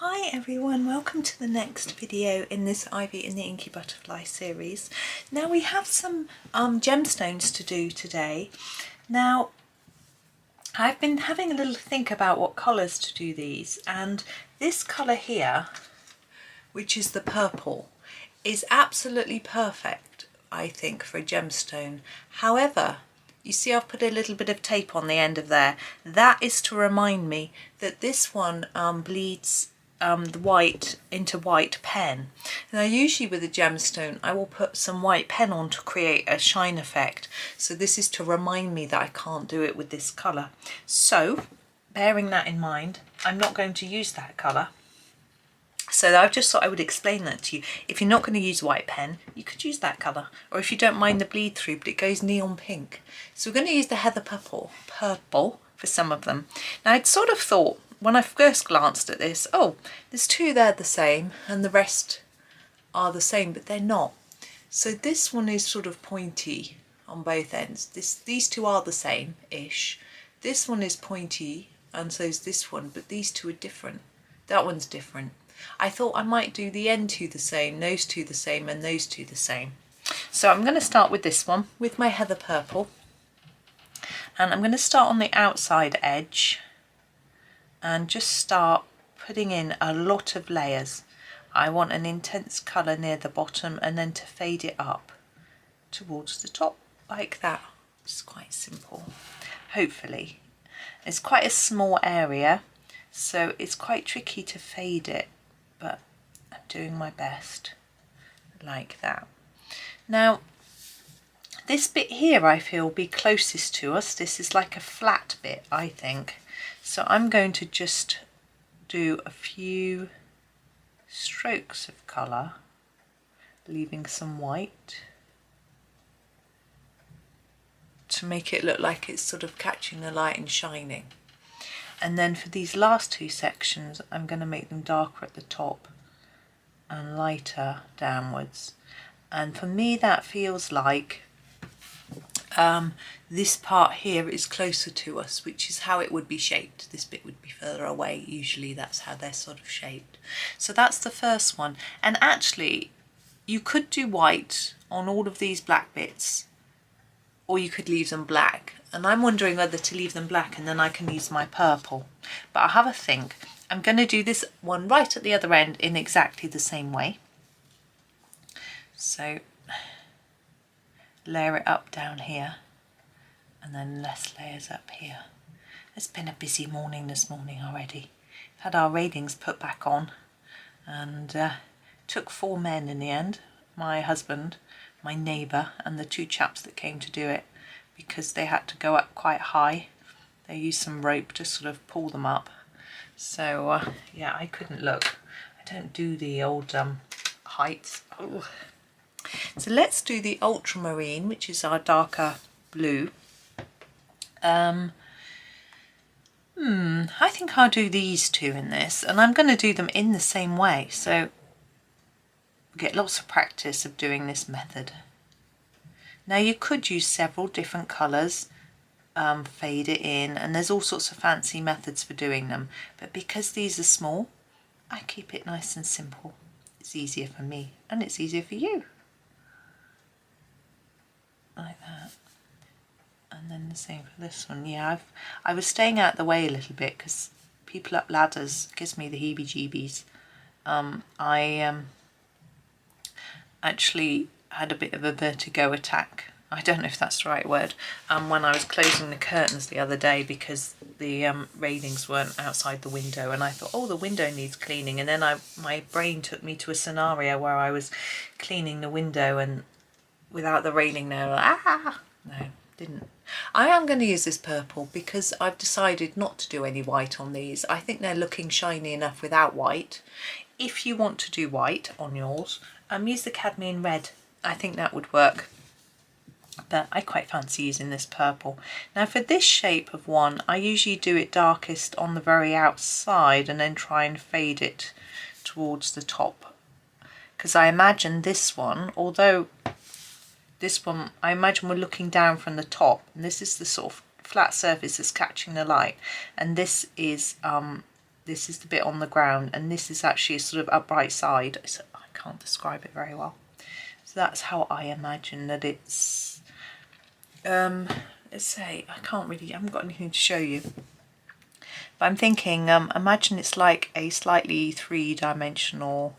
Hi everyone, welcome to the next video in this Ivy in the Inky Butterfly series. Now we have some gemstones to do today. Now I've been having a little think about what colours to do these, and this colour here, which is the purple, is absolutely perfect I think for a gemstone. However, you see I've put a little bit of tape on the end of there. That is to remind me that this one bleeds the white into white pen. Now usually with a gemstone I will put some white pen on to create a shine effect, so this is to remind me that I can't do it with this colour. So bearing that in mind, I'm not going to use that colour. So I just thought I would explain that to you. If you're not going to use white pen, you could use that colour, or if you don't mind the bleed through but it goes neon pink. So we're going to use the heather purple for some of them. Now I'd sort of thought when I first glanced at this, oh, there's two there the same and the rest are the same, but they're not. So this one is sort of pointy on both ends. These two are the same-ish. This one is pointy and so is this one, but these two are different. That one's different. I thought I might do the end two the same, those two the same, and those two the same. So I'm going to start with this one, with my heather purple. And I'm going to start on the outside edge and just start putting in a lot of layers. I want an intense colour near the bottom and then to fade it up towards the top like that. It's quite simple, hopefully. It's quite a small area, so it's quite tricky to fade it, but I'm doing my best like that. Now this bit here I feel will be closest to us. This is like a flat bit, I think. So I'm going to just do a few strokes of colour, leaving some white to make it look like it's sort of catching the light and shining. And then for these last two sections, I'm going to make them darker at the top and lighter downwards. And for me, that feels like this part here is closer to us, which is how it would be shaped. This bit would be further away. Usually that's how they're sort of shaped. So that's the first one. And actually, you could do white on all of these black bits, or you could leave them black. And I'm wondering whether to leave them black and then I can use my purple. But I'll have a think. I'm going to do this one right at the other end in exactly the same way. So layer it up down here and then less layers up here. It's been a busy morning this morning already. We've had our railings put back on and took 4 men in the end. My husband, my neighbour and the 2 chaps that came to do it, because they had to go up quite high. They used some rope to sort of pull them up. So yeah, I couldn't look. I don't do the old heights. Oh. So let's do the ultramarine, which is our darker blue. I think I'll do these two in this, and I'm going to do them in the same way, so get lots of practice of doing this method. Now you could use several different colours, fade it in, and there's all sorts of fancy methods for doing them, but because these are small, I keep it nice and simple. It's easier for me and it's easier for you. Like that. And then the same for this one. Yeah, I was staying out of the way a little bit because people up ladders gives me the heebie-jeebies. I actually had a bit of a vertigo attack. I don't know if that's the right word. When I was closing the curtains the other day because the railings weren't outside the window, and I thought, oh, the window needs cleaning. And then my brain took me to a scenario where I was cleaning the window and without the railing there, no, didn't. I am going to use this purple because I've decided not to do any white on these. I think they're looking shiny enough without white. If you want to do white on yours, use the cadmium red. I think that would work. But I quite fancy using this purple. Now for this shape of one, I usually do it darkest on the very outside and then try and fade it towards the top. Because I imagine this one, although this one, I imagine we're looking down from the top, and this is the sort of flat surface that's catching the light, and this is this is the bit on the ground, and this is actually a sort of upright side. So I can't describe it very well. So that's how I imagine that it's, let's say, I haven't got anything to show you. But I'm thinking, imagine it's like a slightly three-dimensional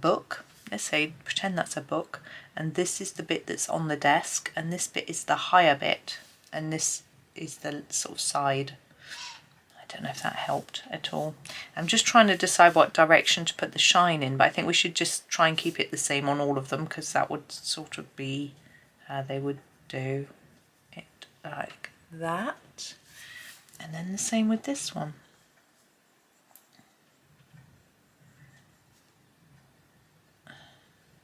book. Let's say, pretend that's a book, and this is the bit that's on the desk, and this bit is the higher bit, and this is the sort of side. I don't know if that helped at all. I'm just trying to decide what direction to put the shine in, but I think we should just try and keep it the same on all of them, because that would sort of be how they would do it, like that. And then the same with this one.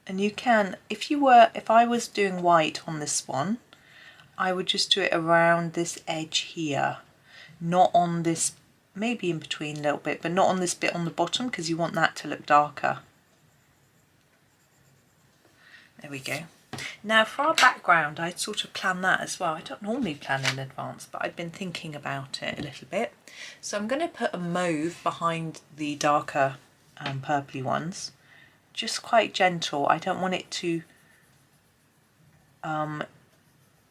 And you can, if I was doing white on this one, I would just do it around this edge here, not on this, maybe in between a little bit, but not on this bit on the bottom, because you want that to look darker. There we go. Now for our background, I'd sort of plan that as well. I don't normally plan in advance, but I've been thinking about it a little bit. So I'm going to put a mauve behind the darker purpley ones. Just quite gentle. I don't want it to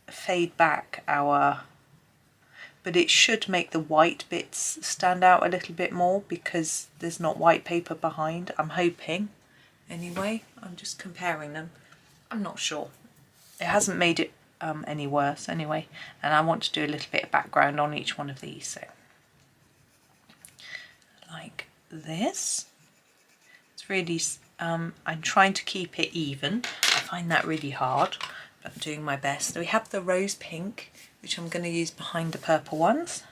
fade back but it should make the white bits stand out a little bit more because there's not white paper behind, I'm hoping. Anyway, I'm just comparing them. I'm not sure. It hasn't made it any worse anyway, and I want to do a little bit of background on each one of these. So like this. It's really, I'm trying to keep it even. I find that really hard, but I'm doing my best. So we have the rose pink, which I'm going to use behind the purple ones.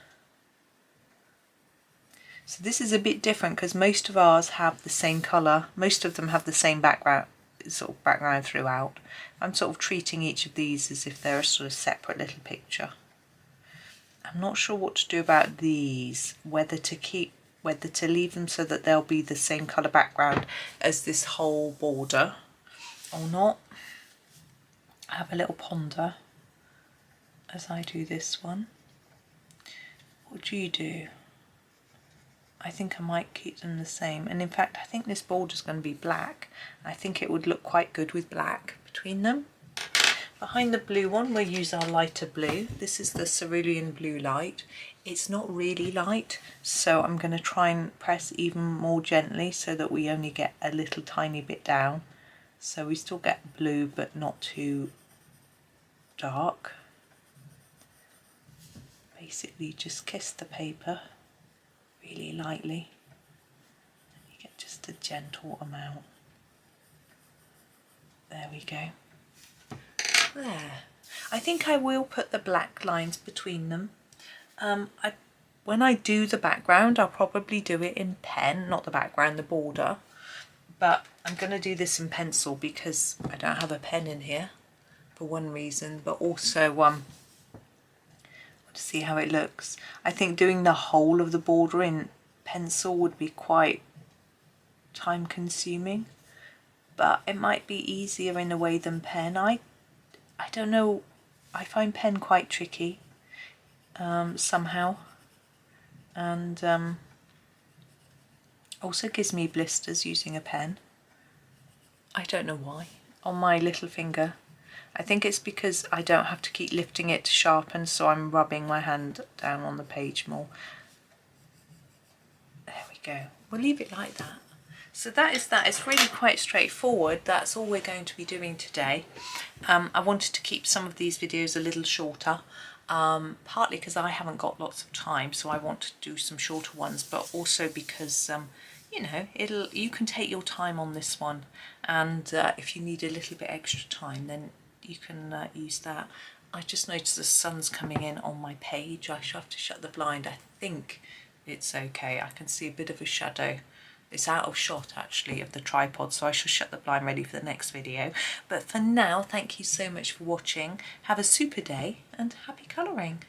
So this is a bit different because most of ours have the same colour. Most of them have the same background, sort of background throughout. I'm sort of treating each of these as if they're a sort of separate little picture. I'm not sure what to do about these, whether to leave them so that they'll be the same colour background as this whole border or not. I have a little ponder as I do this one. What do you do? I think I might keep them the same, and in fact I think this border is going to be black. I think it would look quite good with black between them. Behind the blue one we'll use our lighter blue. This is the cerulean blue light. It's not really light, so I'm going to try and press even more gently so that we only get a little tiny bit down. So we still get blue but not too dark. Basically just kiss the paper really lightly. You get just a gentle amount. There we go. There. I think I will put the black lines between them. When I do the background, I'll probably do it in pen, not the background, the border. But I'm going to do this in pencil because I don't have a pen in here for one reason, but also to see how it looks. I think doing the whole of the border in pencil would be quite time consuming, but it might be easier in a way than pen. I don't know, I find pen quite tricky somehow, and also gives me blisters using a pen. I don't know why, on my little finger. I think it's because I don't have to keep lifting it to sharpen, so I'm rubbing my hand down on the page more. There we go. We'll leave it like that. So that is that. It's really quite straightforward. That's all we're going to be doing today. I wanted to keep some of these videos a little shorter, partly because I haven't got lots of time, so I want to do some shorter ones, but also because you know, you can take your time on this one, and if you need a little bit extra time, then you can use that. I just noticed the sun's coming in on my page. I shall have to shut the blind. I think it's okay. I can see a bit of a shadow. It's out of shot actually of the tripod, so I shall shut the blind ready for the next video. But for now, thank you so much for watching. Have a super day and happy colouring.